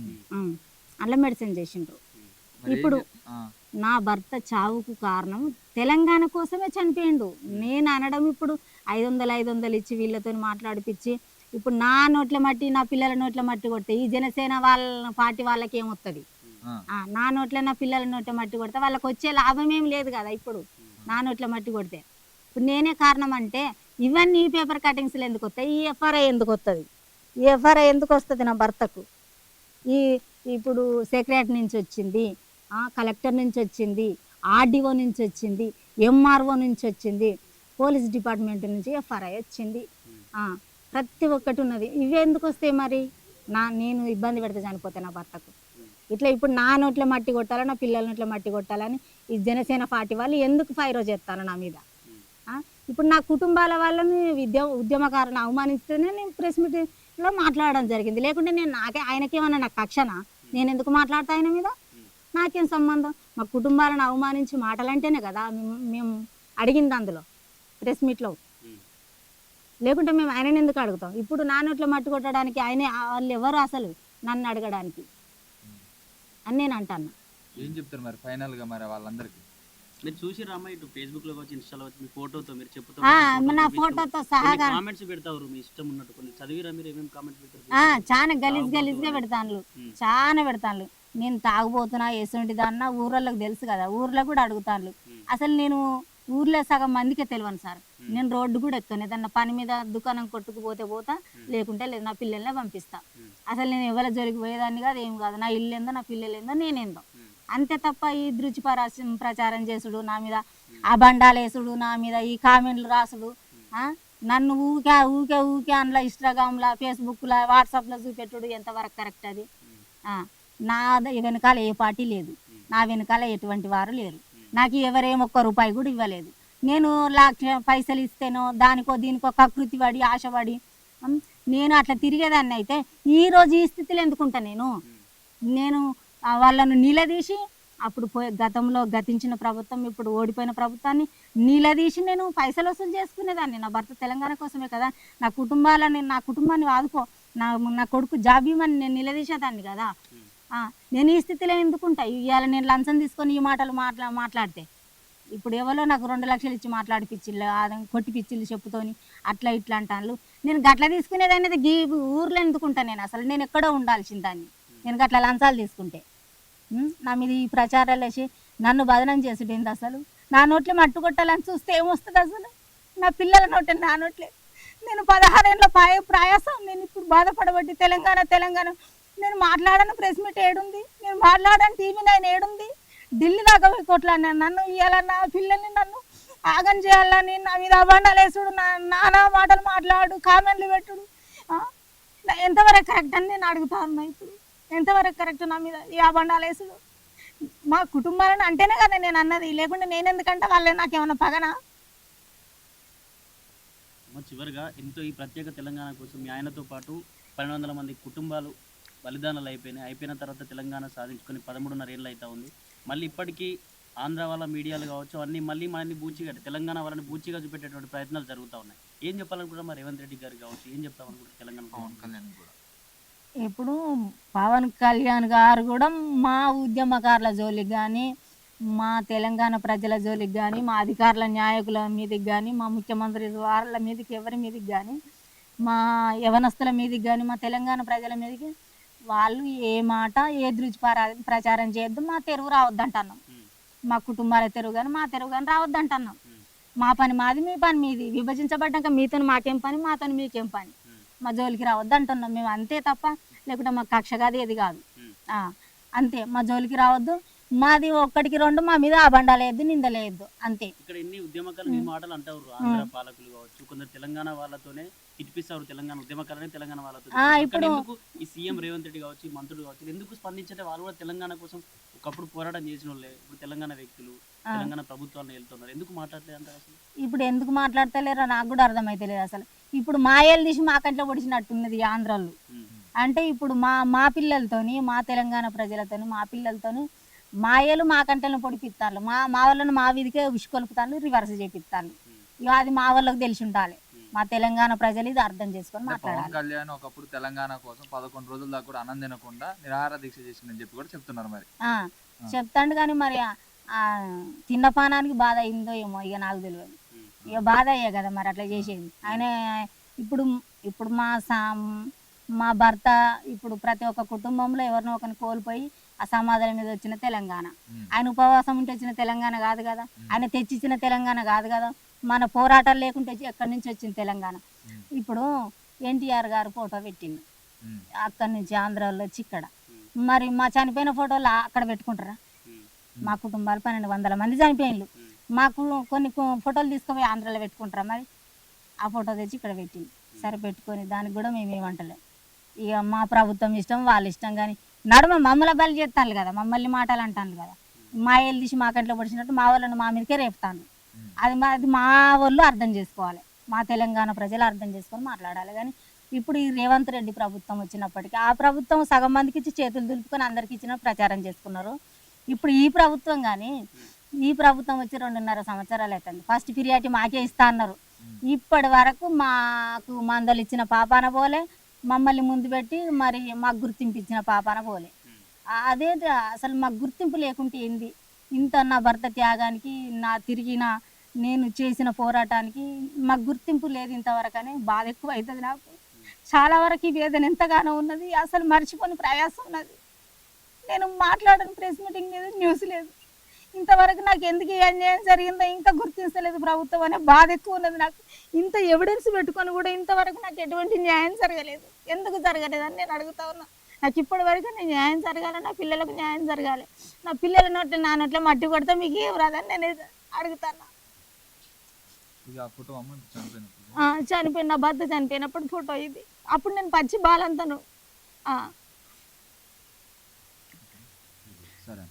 అందులో మెడిసిన్ చేసిండ్రు. ఇప్పుడు నా భర్త చావుకు కారణం తెలంగాణ కోసమే చనిపోయిండు. నేను అనడం ఇప్పుడు 500 ఇచ్చి వీళ్ళతో మాట్లాడిపించి ఇప్పుడు నా నోట్ల మట్టి, నా పిల్లల నోట్ల మట్టి కొడితే ఈ జనసేన వాళ్ళ పార్టీ వాళ్ళకి ఏమొస్తుంది? నా నోట్ల నా పిల్లల నోట్ల మట్టి కొడితే వాళ్ళకి వచ్చే లాభం ఏం లేదు కదా. ఇప్పుడు నా నోట్ల మట్టి కొడితే ఇప్పుడు నేనే కారణం అంటే ఇవన్నీ పేపర్ కటింగ్స్లు ఎందుకు వస్తాయి? ఈ ఎఫ్ఆర్ఐ ఎందుకు వస్తుంది? ఈ ఎఫ్ఆర్ఐ ఎందుకు వస్తుంది నా భర్తకు? ఇప్పుడు సెక్రటరీ నుంచి వచ్చింది, కలెక్టర్ నుంచి వచ్చింది, ఆర్డీఓ నుంచి వచ్చింది, ఎంఆర్ఓ నుంచి వచ్చింది, పోలీస్ డిపార్ట్మెంట్ నుంచి ఎఫ్ఆర్ఐ వచ్చింది. ఆ, ప్రతి ఒక్కటి ఉన్నది. ఇవి ఎందుకు వస్తాయి మరి? నేను ఇబ్బంది పెడితే చనిపోతే నా భర్తకు ఇట్లా ఇప్పుడు నా నోట్లో మట్టి కొట్టాలా, నా పిల్లల నోట్లో మట్టి కొట్టాలని ఈ జనసేన పార్టీ వాళ్ళు ఎందుకు ఫైరో చేస్తాను నా మీద? ఇప్పుడు నా కుటుంబాల వాళ్ళని ఉద్యమకారులను అవమానిస్తేనే నేను ప్రెస్ మీట్లో మాట్లాడడం జరిగింది. లేకుంటే నేను ఆయనకేమన్నా నాకు కక్షనా? నేను ఎందుకు మాట్లాడతా ఆయన మీద? నాకేం సంబంధం? మా కుటుంబాలను అవమానించి మాటలంటేనే కదా మేము అడిగింది అందులో ప్రెస్ మీట్లో. లేకుంటే మేము ఆయనని ఎందుకు అడుగుతాం? ఇప్పుడు నా నోట్లో మట్టి కొట్టడానికి వాళ్ళు ఎవరు అసలు నన్ను అడగడానికి అని నేను అంటాను. ఏం చెప్తారు మరి ఫైనల్గా మరి వాళ్ళందరికీ? మీరు చూసి రామ్మా, ఇటు ఫేస్బుక్ లో వచ్చి ఇన్స్టాలో వచ్చి మీ ఫోటోతో మీరు చెప్తారు, నా ఫోటోతో సహా కామెంట్స్ పెడతారు మీ ఇష్టం ఉన్నట్టు. కొన్ని చదివిరా మీరు? ఏమేమి కామెంట్స్ పెడతారు? చాలా గలీజ్గా పెడతాను, చాలా పెడతాను. నేను తాగుపోతున్నా ఎటువంటి దాన్నా ఊర్లోకి తెలుసు కదా, ఊర్లో కూడా అడుగుతాను. అసలు నేను ఊర్లో సగం మందికే తెలియను సార్. నేను రోడ్డు కూడా ఎక్కను, ఏదన్నా పని మీద దుకాణం కొట్టుకుపోతే పోతా, లేకుంటే లేదు. నా పిల్లల్నే పంపిస్తా. అసలు నేను ఎవరి జోలికి పోయేదాన్ని కాదు, ఏం కాదు. నా ఇల్లు ఏందో, నా పిల్లలు ఏందో, నేనేందో, అంతే తప్ప ఈ దృచి ప్రచారం చేసుడు, నా మీద అబండాలు వేసుడు, నా మీద ఈ కామెంట్లు రాసుడు, నన్ను ఊకే ఊకే ఊకే అందులో ఇన్స్టాగ్రామ్లో, ఫేస్బుక్లో, వాట్సాప్లో చూపెట్టుడు ఎంతవరకు కరెక్ట్ అది? నా వెనకాల ఏ పార్టీ లేదు, నా వెనకాల ఎటువంటి వారు లేరు. నాకు ఎవరేం ఒక్క రూపాయి కూడా ఇవ్వలేదు. నేను పైసలు ఇస్తేనో దానికో దీనికో కకృతి పడి ఆశపడి నేను అట్లా తిరిగేదాన్ని. అయితే ఈరోజు ఈ స్థితిలో ఎందుకుంటా? నేను వాళ్ళను నిలదీసి, అప్పుడు గతంలో గతించిన ప్రభుత్వం, ఇప్పుడు ఓడిపోయిన ప్రభుత్వాన్ని నిలదీసి నేను పైసలు వసూలు చేసుకునేదాన్ని. నా భర్త తెలంగాణ కోసమే కదా, నా కుటుంబాన్ని ఆదుకో, నా కొడుకు జాబ్ ఇవ్వమని నేను నిలదీసేదాన్ని కదా. నేను ఈ స్థితిలో ఎందుకుంటా? ఇవాళ నేను లంచం తీసుకొని ఈ మాటలు మాట్లాడితే ఇప్పుడు ఎవరో నాకు 2 లక్షలు ఇచ్చి మాట్లాడిపిచ్చిళ్ళు, కొట్టిపిచ్చిళ్ళు చెప్పుతోని అట్లా ఇట్లా అంటాను. నేను గట్ల తీసుకునేదాన్ని గీ ఊర్లో ఎందుకుంటా? నేను అసలు నేను ఎక్కడో ఉండాల్సిన దాన్ని. నేను గట్ల లంచాలు తీసుకుంటే నా మీద ఈ ప్రచారాలు వేసి నన్ను బదనం చేసుడేంది? అసలు నా నోట్లే మట్టు కొట్టాలని చూస్తే ఏమొస్తుంది? అసలు నా పిల్లల నోటే, నా నోట్లే. నేను 16 ఏళ్ళ ప్రయాసం నేను ఇప్పుడు బాధపడబట్టి తెలంగాణ నేను మాట్లాడను. ప్రెస్ మీట్ ఏడుంది? నేను మాట్లాడను. టీవీ 9 ఏడుంది? ఢిల్లీ దాకా పోయి కొట్లాడినాను. నన్ను ఇవ్వాలన్న పిల్లల్ని నన్ను ఆగం చేయాలని నా మీద అబండాలు వేసుడు, నానా మాటలు మాట్లాడు, కామెంట్లు పెట్టుడు ఎంతవరకు కరెక్ట్ అని నేను అడుగుతా ఉన్నా. ఇప్పుడు ఎంతవరకు కరెక్ట్ నా మీద ఈ అబండాలు వేసుడు? మా కుటుంబాలను అంటేనే కదా నేను అన్నది, లేకుంటే నేను ఎందుకంటే వాళ్ళే నాకేమన్నా పగనా? చివరిగా ఎంతో ఈ ప్రత్యేక తెలంగాణ కోసం మీ ఆయనతో పాటు 1200 మంది కుటుంబాలు బలిదానాలు అయిపోయిన తర్వాత తెలంగాణ సాధించుకొని 13.5 ఏళ్ళు అవుతా ఉంది. మళ్ళీ ఇప్పటికీ ఆంధ్ర వాళ్ళ మీడియాలు కావచ్చు అన్నీ మళ్ళీ మనల్ని బూచిగా, తెలంగాణ వాళ్ళని బూచిగా చూపెట్టేటువంటి ప్రయత్నాలు జరుగుతూ ఉన్నాయి. ఏం చెప్పాలనుకుంటున్నా మరి రేవంత్ రెడ్డి గారు కావచ్చు? ఏం చెప్తామనుకుంటారు తెలంగాణ పవన్ కళ్యాణ్ కూడా? ఇప్పుడు పవన్ కళ్యాణ్ గారు కూడా మా ఉద్యమకారుల జోలికి కానీ, మా తెలంగాణ ప్రజల జోలికి కానీ, మా అధికారుల నాయకుల మీదకి కానీ, మా ముఖ్యమంత్రి వాళ్ళ మీదకి, ఎవరి మీదకి కానీ, మా యవనస్తుల మీదకి కానీ, మా తెలంగాణ ప్రజల మీదకి వాళ్ళు ఏ మాట ఏ దృచి ప్రచారం చేయొద్దు, మా తెరువు రావద్దంటున్నాం. మా కుటుంబాల తెరువు కానీ మా తెరువు కానీ రావద్దంటున్నాం. మా పని మాది, మీ పని మీది. విభజించబడ్డాక మీతో మాకేం పని, మాతో మీకేం పని, మా జోలికి రావద్దంటున్నాం మేము. అంతే తప్ప లేకుంటే మాకు కక్ష కాదు, ఏది కాదు. అంతే, మా జోలికి రావద్దు. మాది 1కి 2 మా మీద అబండాలేయద్దు, నిందలేయద్దు, అంతే. ఇక్కడ ఎన్ని ఉద్యమకాలు ఈ మాటలు అంటారు, ఆంధ్ర పాలకులు కావచ్చు, కొందరు తెలంగాణ వాళ్ళతోనే తినిపిస్తారు, తెలంగాణ ఉద్యమకాలనే తెలంగాణ వాళ్ళతో. ఇప్పుడు ఈ సీఎం రేవంత్ రెడ్డి కావచ్చు, ఈ మంత్రులు కావచ్చు, ఎందుకు స్పందించే? వాళ్ళు కూడా తెలంగాణ కోసం ఒకప్పుడు పోరాటం చేసిన వాళ్ళే, ఇప్పుడు తెలంగాణ వ్యక్తులు తెలంగాణ ప్రభుత్వాలను వెళ్తున్నారు. ఎందుకు మాట్లాడలేదు అంటారు అసలు? ఇప్పుడు ఎందుకు మాట్లాడతలేరో నాకు కూడా అర్థమైతలేదు. అసలు ఇప్పుడు మాయలు తీసి మా కంట్లో పొడిచినట్టున్నది ఆంధ్రాలో. అంటే ఇప్పుడు మా పిల్లలతోని, మా తెలంగాణ ప్రజలతోని, మా పిల్లలతోని మాయలు మా కంటలను పొడిపిస్తారు. మా వాళ్ళను మా వీధికే ఉసుకొలుపుతాను, రివర్స్ చేపిస్తాను. ఇక అది మా వాళ్ళకి తెలిసి ఉండాలి. మా తెలంగాణ ప్రజలు ఇది అర్థం చేసుకొని మాట్లాడాలి. పవన్ కళ్యాణ్ ఒకప్పుడు తెలంగాణ కోసం 11 రోజుల దాకా కూడా అన్నం తినకుండా నిరాహార దీక్ష చేసిందని చెప్పి కూడా చెప్తున్నారు. మరి చెప్తాండు కానీ మరి తిన్న పానానికి బాధ అయిందో ఏమో, ఇక నాకు తెలియదు. ఇక బాధ అయ్యే కదా మరి అట్లా చేసేది ఆయన. ఇప్పుడు మా భర్త ఇప్పుడు ప్రతి ఒక్క కుటుంబంలో ఎవరినో ఒకరిని కోల్పోయి ఆ సమాధుల మీద వచ్చిన తెలంగాణ. ఆయన ఉపవాసం ఉంటే వచ్చిన తెలంగాణ కాదు కదా, ఆయన తెచ్చిచ్చిన తెలంగాణ కాదు కదా. మన పోరాటాలు లేకుంటే ఎక్కడి నుంచి వచ్చిన తెలంగాణ. ఇప్పుడు ఎన్టీఆర్ గారు ఫోటో పెట్టిండు అక్కడి నుంచి ఆంధ్రాలో వచ్చి ఇక్కడ. మరి మా చనిపోయిన ఫోటోలు అక్కడ పెట్టుకుంటారా? మా కుటుంబాలు 1200 మంది చనిపోయిండ్రు. మాకు కొన్ని ఫోటోలు తీసుకుపోయి ఆంధ్రాలో పెట్టుకుంటారా మరి? ఆ ఫోటో తెచ్చి ఇక్కడ పెట్టింది. సరే పెట్టుకొని దానికి కూడా మేము ఏమంటలేం. ఇక మా ప్రభుత్వం ఇష్టం, వాళ్ళ ఇష్టం. కానీ నడుమ మమ్మల్ని బలి చేస్తాను కదా, మమ్మల్ని మాటలు అంటాను కదా, మా ఏళ్ళు తీసి మా కంట్లో పడిచినట్టు మా వాళ్ళని మా మీదకే రేపుతాను. అది మా వాళ్ళు అర్థం చేసుకోవాలి, మా తెలంగాణ ప్రజలు అర్థం చేసుకొని మాట్లాడాలి. కానీ ఇప్పుడు ఈ రేవంత్ రెడ్డి ప్రభుత్వం వచ్చినప్పటికీ ఆ ప్రభుత్వం సగం మందికి ఇచ్చి చేతులు దులుపుకొని అందరికి ఇచ్చిన ప్రచారం చేసుకున్నారు. ఇప్పుడు ఈ ప్రభుత్వం కానీ ఈ ప్రభుత్వం వచ్చి 2.5 సంవత్సరాలు అవుతుంది. ఫస్ట్ పీరియాడిటీ మాకే ఇస్తా అన్నారు. ఇప్పటి వరకు మాకు మందలు ఇచ్చిన పాపాన పోలే, మమ్మల్ని ముందు పెట్టి మరి మాకు గుర్తింపు ఇచ్చిన పాపాన పోలే. అదే అసలు మాకు గుర్తింపు లేకుంటే ఏంది? ఇంత నా భర్త త్యాగానికి, నా తిరిగిన నేను చేసిన పోరాటానికి మాకు గుర్తింపు లేదు ఇంతవరకు అని బాధ ఎక్కువ అవుతుంది నాకు. చాలా వరకు ఈ వేదన ఎంతగానో ఉన్నది, అసలు మర్చిపోని ప్రయాసం ఉన్నది. నేను మాట్లాడని ప్రెస్ మీటింగ్ లేదు, న్యూస్ లేదు. ఇంతవరకు నాకు ఎందుకు ఏ అన్యాయం జరిగిందో ఇంకా గుర్తించలేదు ప్రభుత్వం అనే బాధ ఎక్కువ ఉన్నది నాకు. ఇంత ఎవిడెన్స్ పెట్టుకొని కూడా ఇంతవరకు నాకు ఎటువంటి న్యాయం జరగలేదు. ఎందుకు జరగలేదని నేను అడుగుతా ఉన్నా. నాకు ఇప్పటి వరకు నేను న్యాయం జరగాలి, నా పిల్లలకు న్యాయం జరగాలి. నా పిల్లల నోట్లో నా నోట్లో మట్టి కొడితే మీకు ఏం రాదని నేను అడుగుతాను. చనిపోయిన నా భర్త చనిపోయినప్పుడు ఫోటో ఇది. అప్పుడు నేను పచ్చి బాలంతను. సరే.